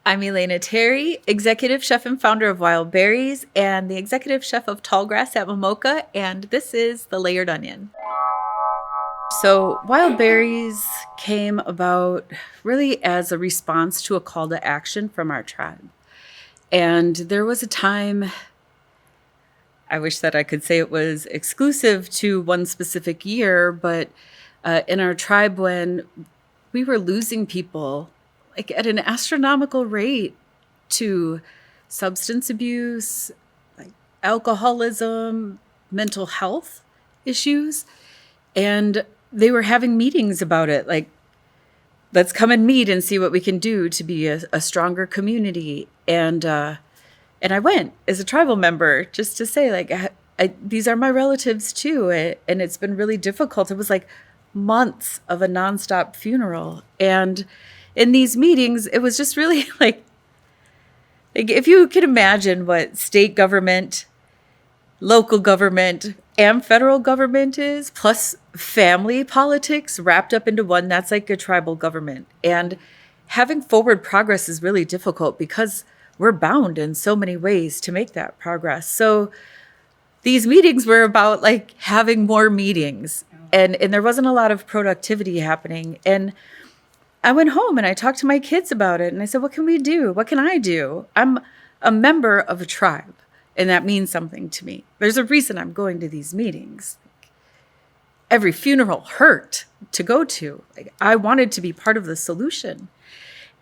I'm Elena Terry, executive chef and founder of Wild Berries and the executive chef of Tallgrass at Momoka, and this is The Layered Onion. So, Wild Berries came about really as a response to a call to action from our tribe. And there was a time, I wish that I could say it was exclusive to one specific year, but in our tribe, when we were losing people like at an astronomical rate to substance abuse, like alcoholism, mental health issues. And they were having meetings about it. Like, let's come and meet and see what we can do to be a stronger community. And I went as a tribal member just to say, like, these are my relatives too. And it's been really difficult. It was like months of a nonstop funeral. And in these meetings, it was just really like if you could imagine what state government, local government, and federal government is, plus family politics wrapped up into one, that's like a tribal government. And having forward progress is really difficult because we're bound in so many ways to make that progress. So these meetings were about like having more meetings, and there wasn't a lot of productivity happening. And I went home and I talked to my kids about it, and I said, what can we do? What can I do? I'm a member of a tribe, and that means something to me. There's a reason I'm going to these meetings. Every funeral hurt to go to. Like, I wanted to be part of the solution.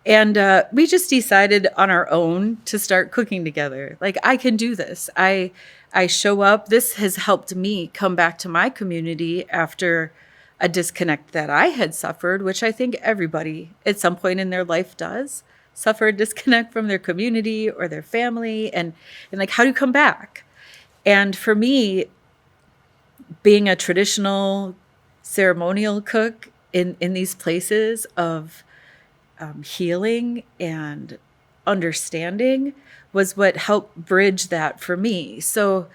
And we just decided on our own to start cooking together. Like, I can do this. I show up. This has helped me come back to my community after a disconnect that I had suffered, which I think everybody at some point in their life does suffer a disconnect from their community or their family. And like, how do you come back? And for me, being a traditional ceremonial cook in these places of healing and understanding was what helped bridge that for me. So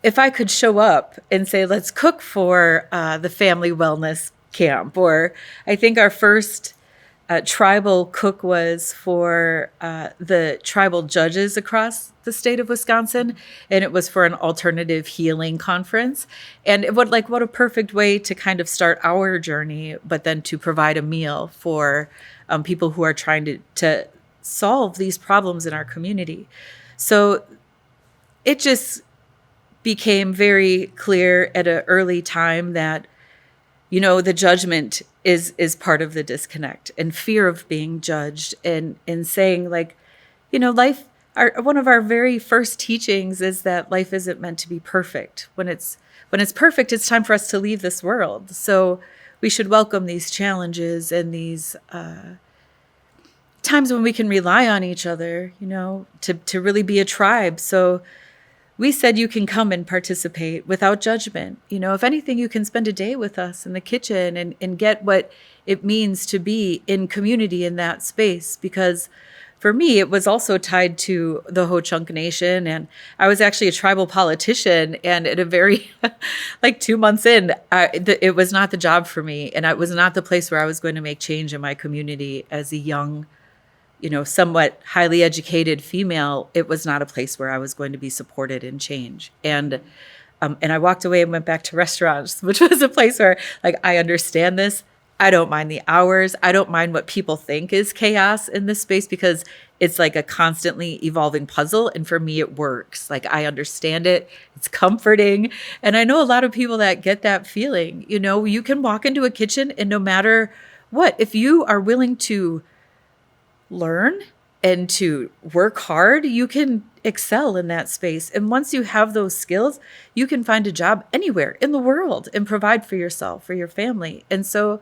if I could show up and say, let's cook for the family wellness camp, or I think our first tribal cook was for the tribal judges across the state of Wisconsin, and it was for an alternative healing conference. And what a perfect way to kind of start our journey, but then to provide a meal for people who are trying to solve these problems in our community. So it just became very clear at an early time that, you know, the judgment is part of the disconnect, and fear of being judged, and saying, like, you know, one of our very first teachings is that life isn't meant to be perfect. When it's perfect, it's time for us to leave this world. So we should welcome these challenges and these times when we can rely on each other, you know, to really be a tribe. So we said you can come and participate without judgment. You know, if anything, you can spend a day with us in the kitchen and get what it means to be in community in that space. Because for me, it was also tied to the Ho-Chunk Nation. And I was actually a tribal politician. And at a very, like 2 months in, it was not the job for me. And it was not the place where I was going to make change in my community as a young, you know, somewhat highly educated female. It was not a place where I was going to be supported in change. And I walked away and went back to restaurants, which was a place where, like, I understand this. I don't mind the hours. I don't mind what people think is chaos in this space, because it's like a constantly evolving puzzle. And for me, it works. Like, I understand it. It's comforting. And I know a lot of people that get that feeling. You know, you can walk into a kitchen, and no matter what, if you are willing to learn and to work hard, you can excel in that space. And once you have those skills, you can find a job anywhere in the world and provide for yourself, for your family. And so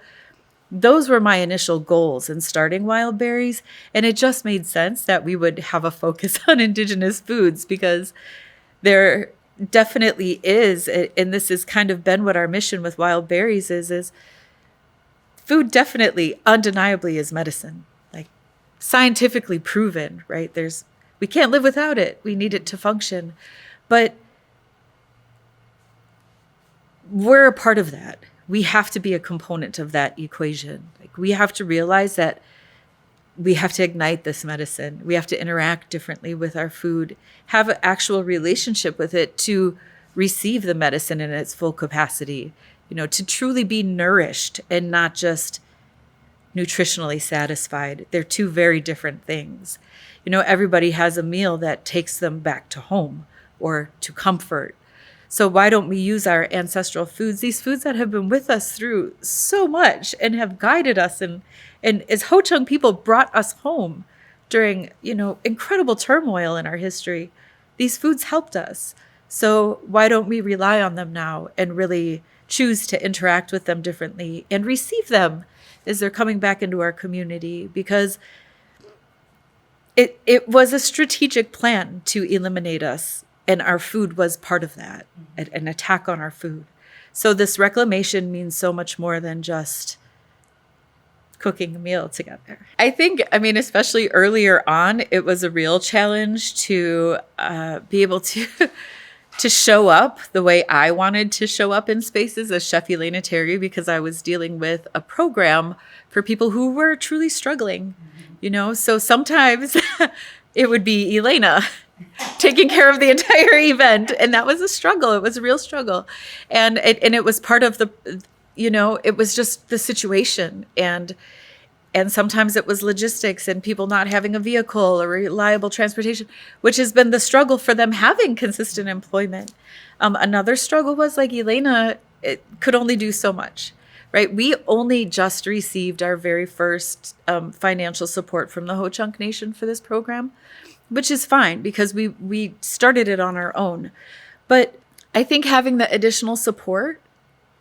those were my initial goals in starting Wild Berries. And it just made sense that we would have a focus on Indigenous foods, because there definitely is, and this has kind of been what our mission with Wild Berries is food definitely, undeniably, is medicine. Scientifically proven, right? We can't live without it. We need it to function. But we're a part of that. We have to be a component of that equation. Like, we have to realize that we have to ignite this medicine. We have to interact differently with our food, have an actual relationship with it to receive the medicine in its full capacity, to truly be nourished and not just nutritionally satisfied. They're two very different things. Everybody has a meal that takes them back to home or to comfort. So why don't we use our ancestral foods, these foods that have been with us through so much and have guided us and as Ho-Chunk people brought us home during, incredible turmoil in our history. These foods helped us. So why don't we rely on them now and really choose to interact with them differently and receive them as they're coming back into our community? Because it was a strategic plan to eliminate us, and our food was part of that, an attack on our food. So this reclamation means so much more than just cooking a meal together. I think, especially earlier on, it was a real challenge to be able to to show up the way I wanted to show up in spaces as Chef Elena Terry, because I was dealing with a program for people who were truly struggling, So sometimes it would be Elena taking care of the entire event, and that was a struggle. It was a real struggle, and it was part of the, it was just the situation, and sometimes it was logistics and people not having a vehicle or reliable transportation, which has been the struggle for them having consistent employment. Another struggle was, like, Elena could only do so much, right? We only just received our very first financial support from the Ho-Chunk Nation for this program, which is fine because we started it on our own. But I think having the additional support,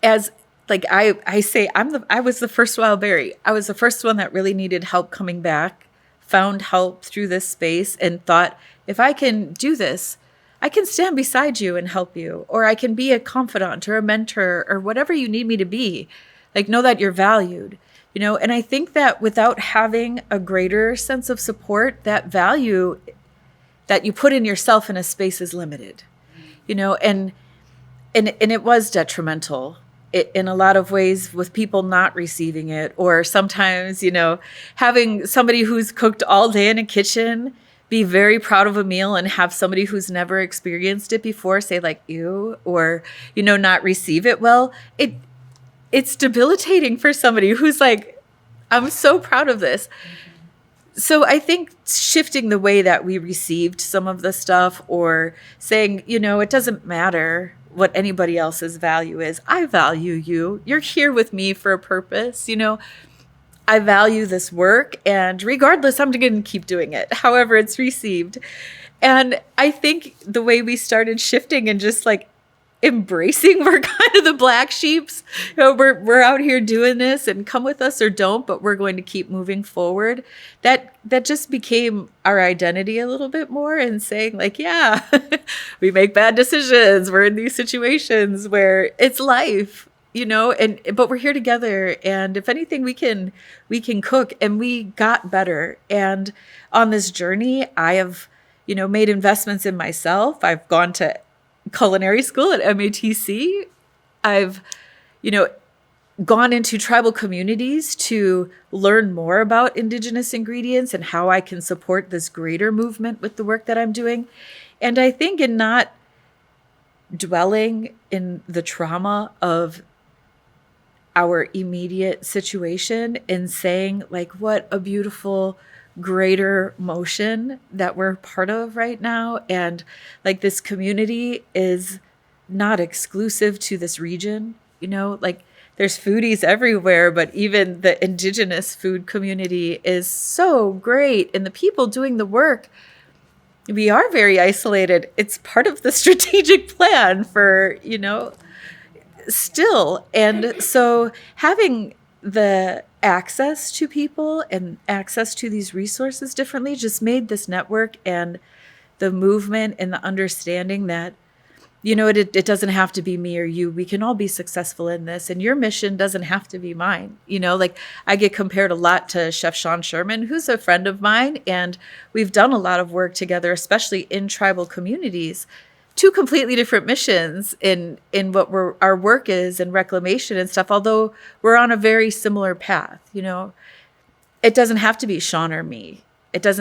as like I say, I was the first wild berry. I was the first one that really needed help coming back, found help through this space, and thought, if I can do this, I can stand beside you and help you, or I can be a confidant or a mentor or whatever you need me to be. Like, know that you're valued, And I think that without having a greater sense of support, that value that you put in yourself in a space is limited, and it was detrimental in a lot of ways with people not receiving it, or sometimes, having somebody who's cooked all day in a kitchen be very proud of a meal and have somebody who's never experienced it before say, like, ew, or, not receive it well. It's debilitating for somebody who's like, I'm so proud of this. So I think shifting the way that we received some of the stuff, or saying, it doesn't matter what anybody else's value is. I value you. You're here with me for a purpose. I value this work, and regardless, I'm going to keep doing it, however it's received. And I think the way we started shifting and just like embracing, we're kind of the black sheeps. We're out here doing this, and come with us or don't, but we're going to keep moving forward. That just became our identity a little bit more, and saying, like, yeah, we make bad decisions. We're in these situations where it's life, but we're here together. And if anything, we can cook, and we got better. And on this journey, I have, made investments in myself. I've gone to culinary school at MATC. I've, gone into tribal communities to learn more about Indigenous ingredients and how I can support this greater movement with the work that I'm doing. And I think in not dwelling in the trauma of our immediate situation and saying, like, what a beautiful greater motion that we're part of right now. And like, this community is not exclusive to this region, like, there's foodies everywhere, but even the Indigenous food community is so great. And the people doing the work, we are very isolated. It's part of the strategic plan for, still. And so having the access to people and access to these resources differently just made this network and the movement and the understanding that, it doesn't have to be me or you. We can all be successful in this, and your mission doesn't have to be mine. Like, I get compared a lot to Chef Sean Sherman, who's a friend of mine, and we've done a lot of work together, especially in tribal communities. Two completely different missions in what our work is and reclamation and stuff, although we're on a very similar path, it doesn't have to be Sean or me.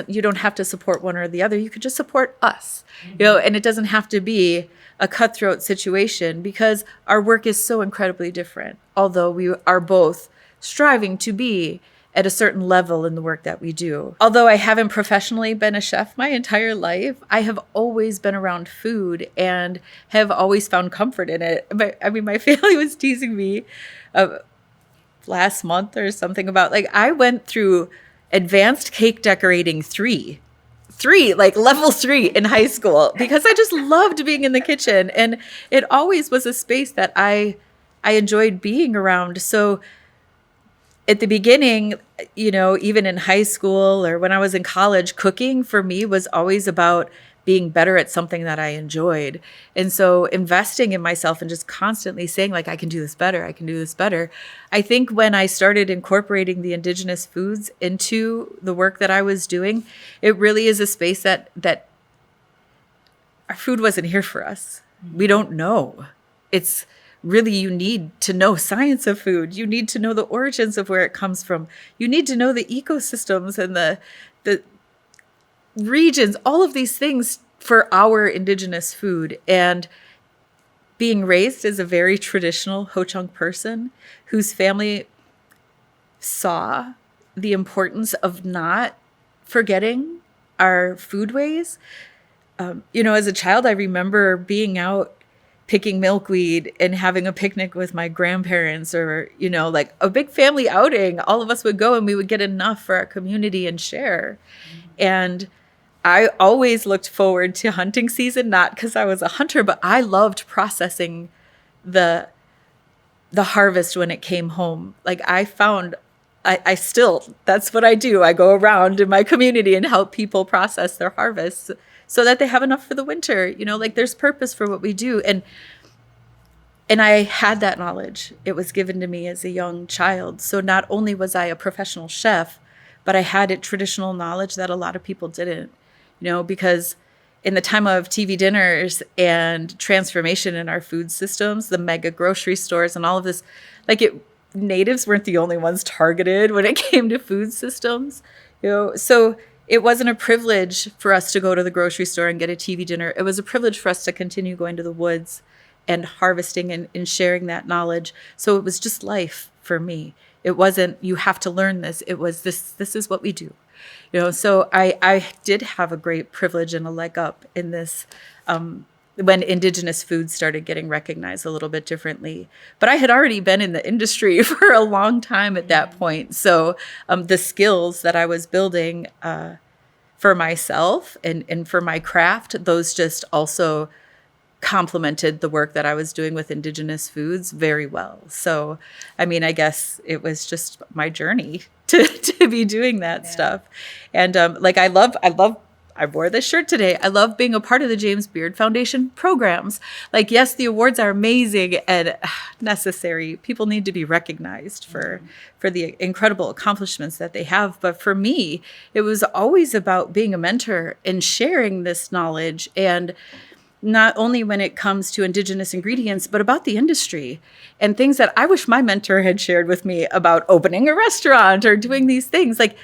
You don't have to support one or the other. You could just support us, and it doesn't have to be a cutthroat situation because our work is so incredibly different. Although we are both striving to be at a certain level in the work that we do. Although I haven't professionally been a chef my entire life, I have always been around food and have always found comfort in it. My family was teasing me last month or something about, like, I went through advanced cake decorating like level 3 in high school because I just loved being in the kitchen. And it always was a space that I enjoyed being around. So at the beginning, even in high school or when I was in college, cooking for me was always about being better at something that I enjoyed. And so investing in myself and just constantly saying, like, I can do this better. I can do this better. I think when I started incorporating the indigenous foods into the work that I was doing, it really is a space that our food wasn't here for us. We don't know. It's really, you need to know science of food. You need to know the origins of where it comes from. You need to know the ecosystems and the regions, all of these things for our indigenous food. And being raised as a very traditional Ho-Chunk person whose family saw the importance of not forgetting our foodways. As a child, I remember being out picking milkweed and having a picnic with my grandparents, or, like a big family outing. All of us would go and we would get enough for our community and share. And I always looked forward to hunting season, not because I was a hunter, but I loved processing the harvest when it came home. Like, I found, I still, that's what I do. I go around in my community and help people process their harvests so that they have enough for the winter. Like, there's purpose for what we do. And I had that knowledge. It was given to me as a young child. So not only was I a professional chef, but I had traditional knowledge that a lot of people didn't, because in the time of TV dinners and transformation in our food systems, the mega grocery stores and all of this, natives weren't the only ones targeted when it came to food systems, so it wasn't a privilege for us to go to the grocery store and get a TV dinner. It was a privilege for us to continue going to the woods and harvesting and sharing that knowledge. So it was just life for me. It wasn't, you have to learn this. It was this is what we do. So I did have a great privilege and a leg up in this when indigenous foods started getting recognized a little bit differently. But I had already been in the industry for a long time at that point. So the skills that I was building for myself and for my craft, those just also complemented the work that I was doing with indigenous foods very well. So, I guess it was just my journey to be doing that stuff. And I wore this shirt today. I love being a part of the James Beard Foundation programs. Yes, the awards are amazing and necessary. People need to be recognized for the incredible accomplishments that they have. But for me, it was always about being a mentor and sharing this knowledge, and not only when it comes to indigenous ingredients, but about the industry and things that I wish my mentor had shared with me about opening a restaurant or doing these things. Like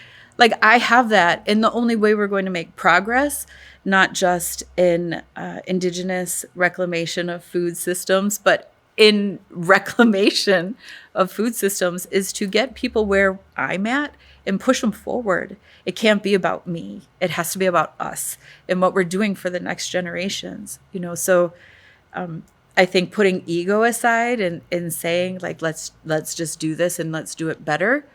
I have that. And the only way we're going to make progress, not just in indigenous reclamation of food systems, but in reclamation of food systems, is to get people where I'm at and push them forward. It can't be about me. It has to be about us and what we're doing for the next generations. So I think putting ego aside and saying, let's just do this and let's do it better.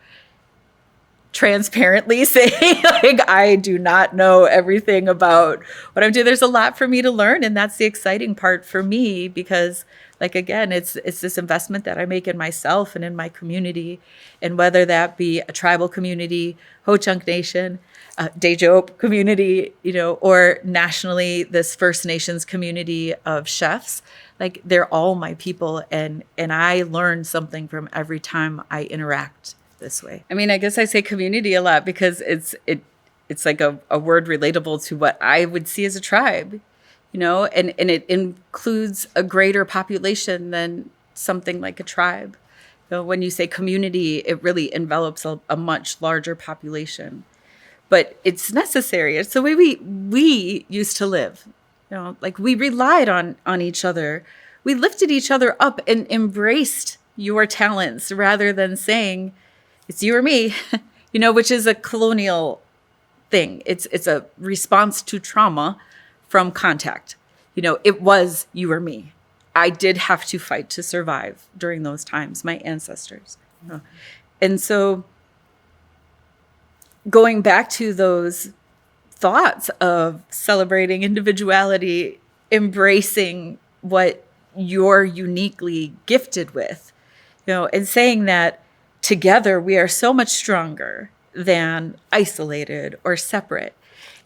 Transparently saying, I do not know everything about what I'm doing. There's a lot for me to learn, and that's the exciting part for me, because again, it's this investment that I make in myself and in my community, and whether that be a tribal community, Ho-Chunk Nation, Dejope community, or nationally this First Nations community of chefs. They're all my people, and I learn something from every time I interact this way. I guess I say community a lot because it's like a word relatable to what I would see as a tribe, and it includes a greater population than something like a tribe. So when you say community, it really envelops a much larger population. But it's necessary. It's the way we used to live. Like we relied on each other. We lifted each other up and embraced your talents rather than saying it's you or me, which is a colonial thing. It's a response to trauma from contact. It was you or me. I did have to fight to survive during those times, my ancestors. And so going back to those thoughts of celebrating individuality, embracing what you're uniquely gifted with, and saying that together we are so much stronger than isolated or separate.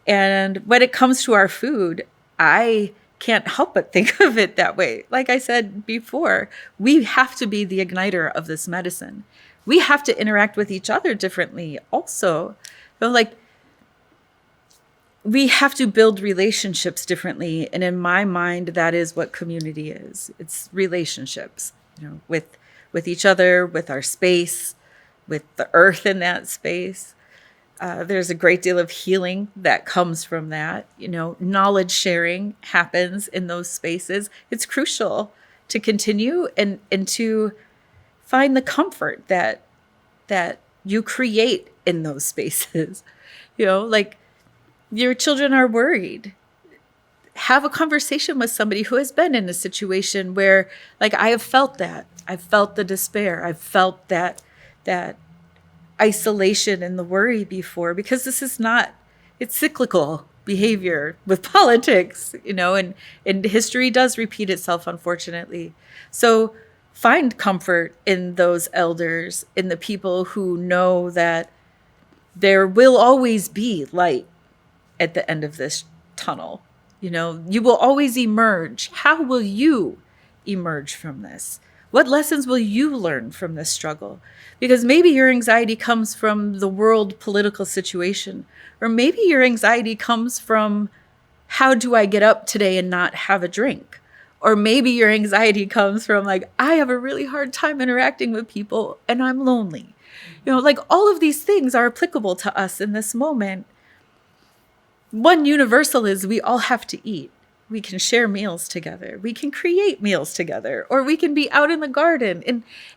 And when it comes to our food, I can't help but think of it that way. Like I said before, we have to be the igniter of this medicine. We have to interact with each other differently also. Like we have to build relationships differently. And in my mind, that is what community is. It's relationships, with each other, with our space, with the earth in that space. There's a great deal of healing that comes from that. Knowledge sharing happens in those spaces. It's crucial to continue and to find the comfort that you create in those spaces. Like your children are worried. Have a conversation with somebody who has been in a situation where, like, I have felt that. I've felt the despair. I've felt that isolation and the worry before, because this is not, it's cyclical behavior with politics, and history does repeat itself, unfortunately. So find comfort in those elders, in the people who know that there will always be light at the end of this tunnel. You will always emerge. How will you emerge from this? What lessons will you learn from this struggle? Because maybe your anxiety comes from the world political situation, or maybe your anxiety comes from, how do I get up today and not have a drink? Or maybe your anxiety comes from, like, I have a really hard time interacting with people and I'm lonely. Like all of these things are applicable to us in this moment. One universal is we all have to eat. We can share meals together. We can create meals together, or we can be out in the garden.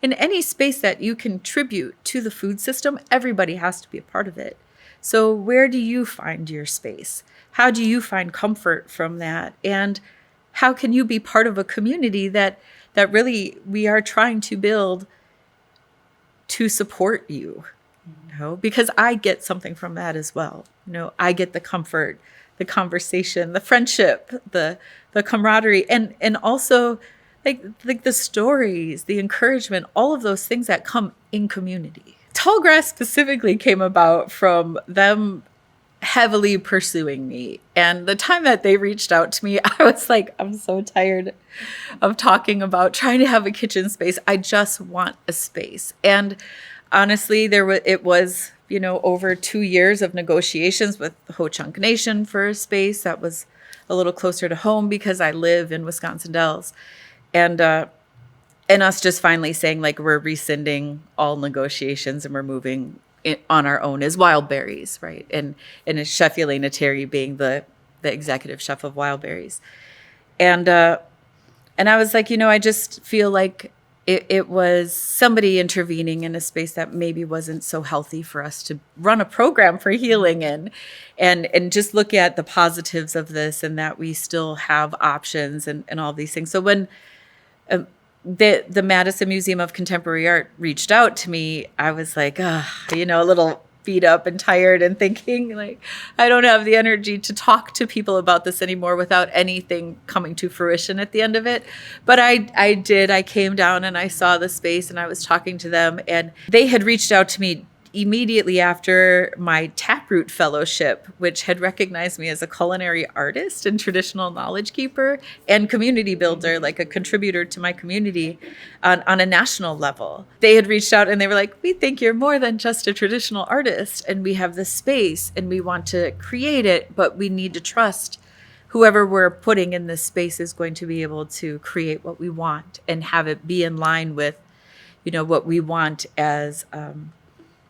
In any space that you contribute to the food system, everybody has to be a part of it. So where do you find your space? How do you find comfort from that? And how can you be part of a community that really we are trying to build to support you? Because I get something from that as well. I get the comfort, the conversation, the friendship, the camaraderie, and also like the stories, the encouragement, all of those things that come in community. Tallgrass specifically came about from them heavily pursuing me. And the time that they reached out to me, I was like, I'm so tired of talking about trying to have a kitchen space. I just want a space. And honestly, it was over 2 years of negotiations with Ho Chunk Nation for a space that was a little closer to home, because I live in Wisconsin Dells, and us just finally saying, like, we're rescinding all negotiations and we're moving on our own as Wild Berries, right? And it's Chef Elena Terry being the executive chef of Wild Berries, and I was like, I just feel like it was somebody intervening in a space that maybe wasn't so healthy for us to run a program for healing in, and just look at the positives of this, and that we still have options and all these things. So when the Madison Museum of Contemporary Art reached out to me, I was like, a little beat up and tired, and thinking, like, I don't have the energy to talk to people about this anymore without anything coming to fruition at the end of it. But I did. I came down and I saw the space and I was talking to them, and they had reached out to me immediately after my Taproot Fellowship, which had recognized me as a culinary artist and traditional knowledge keeper and community builder, like a contributor to my community on a national level. They had reached out and they were like, we think you're more than just a traditional artist, and we have this space and we want to create it, but we need to trust whoever we're putting in this space is going to be able to create what we want and have it be in line with what we want as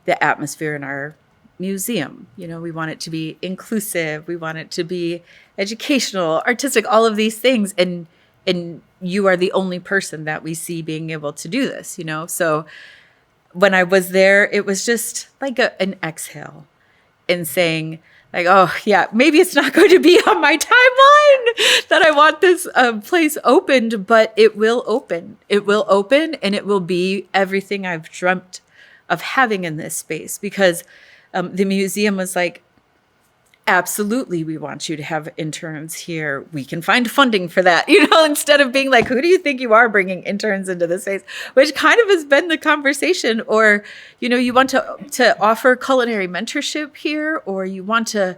the atmosphere in our museum. We want it to be inclusive. We want it to be educational, artistic, all of these things. And you are the only person that we see being able to do this, So when I was there, it was just like an exhale and saying, like, oh, yeah, maybe it's not going to be on my timeline that I want this place opened, but it will open. It will open, and it will be everything I've dreamt of having in this space, because the museum was like, absolutely, we want you to have interns here. We can find funding for that, instead of being like, who do you think you are bringing interns into this space? Which kind of has been the conversation. Or, you want to offer culinary mentorship here, or you want to,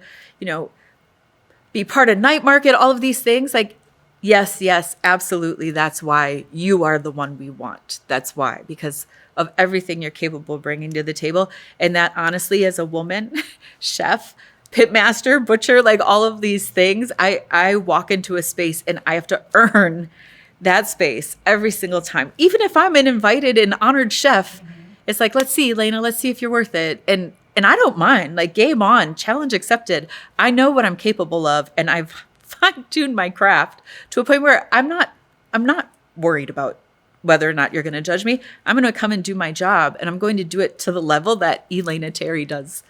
be part of night market, all of these things. Like, yes, absolutely. That's why you are the one we want. That's why, because of everything you're capable of bringing to the table. And that, honestly, as a woman, chef, pitmaster, butcher, like all of these things, I walk into a space and I have to earn that space every single time. Even if I'm an invited and honored chef, it's like, let's see, Elena, let's see if you're worth it. And I don't mind, like, game on, challenge accepted. I know what I'm capable of, and I've fine-tuned my craft to a point where I'm not worried about whether or not you're going to judge me. I'm going to come and do my job, and I'm going to do it to the level that Elena Terry does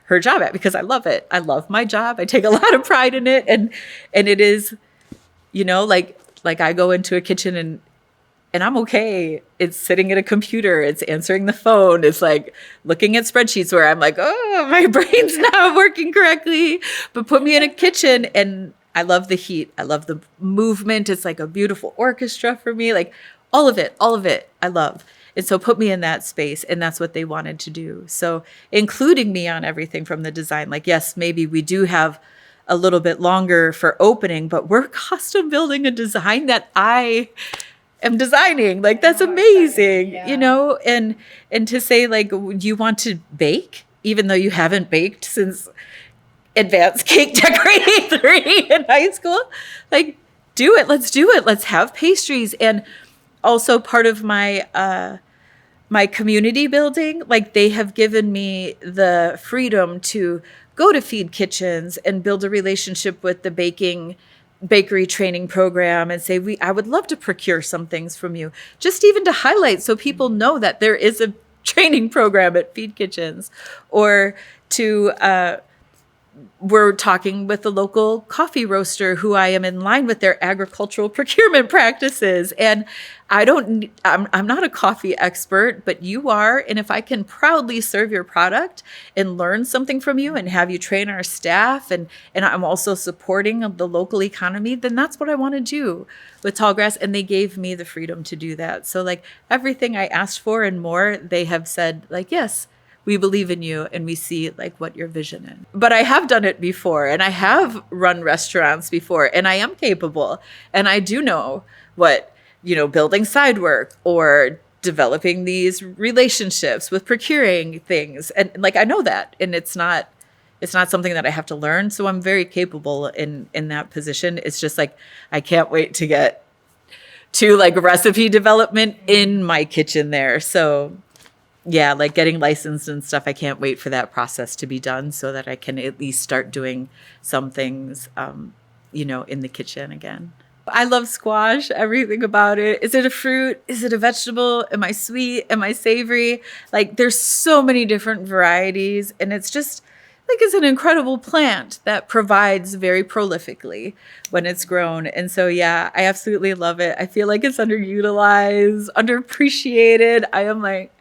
her job at, because I love it. I love my job. I take a lot of pride in it. And it is, like I go into a kitchen and I'm okay. It's sitting at a computer. It's answering the phone. It's like looking at spreadsheets where I'm like, oh, my brain's not working correctly. But put me in a kitchen and I love the heat. I love the movement. It's like a beautiful orchestra for me. Like all of it, I love. And so put me in that space, and that's what they wanted to do. So including me on everything from the design, like, yes, maybe we do have a little bit longer for opening, but we're custom building a design that I am designing. Like, that's amazing, yeah. And to say, like, you want to bake, even though you haven't baked since advanced cake decorating 3 in high school, like, do it. Let's do it. Let's have pastries. And also part of my community building, like, they have given me the freedom to go to feed kitchens and build a relationship with the bakery training program and say, I would love to procure some things from you, just even to highlight so people know that there is a training program at feed kitchens, or to we're talking with the local coffee roaster who I am in line with their agricultural procurement practices. And I'm not a coffee expert, but you are. And if I can proudly serve your product and learn something from you and have you train our staff, and I'm also supporting the local economy, then that's what I want to do with Tallgrass. And they gave me the freedom to do that. So like everything I asked for and more, they have said like, yes, we believe in you and we see like what your vision is. But I have done it before, and I have run restaurants before, and I am capable, and I do know what, building side work or developing these relationships with procuring things. And like, I know that, and it's not something that I have to learn. So I'm very capable in that position. It's just like, I can't wait to get to like recipe development in my kitchen there. So yeah, like getting licensed and stuff, I can't wait for that process to be done so that I can at least start doing some things, in the kitchen again. I love squash, everything about it. Is it a fruit? Is it a vegetable? Am I sweet? Am I savory? Like, there's so many different varieties, and it's just like, it's an incredible plant that provides very prolifically when it's grown. And so, yeah, I absolutely love it. I feel like it's underutilized, underappreciated. I am like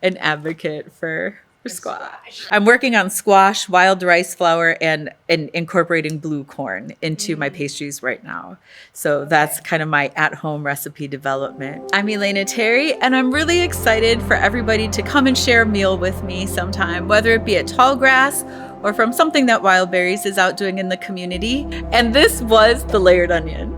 an advocate for squash. I'm working on squash, wild rice flour, and incorporating blue corn into my pastries right now. So that's kind of my at-home recipe development. I'm Elena Terry, and I'm really excited for everybody to come and share a meal with me sometime, whether it be at Tallgrass or from something that Wild Berries is out doing in the community. And this was the Layered Onion.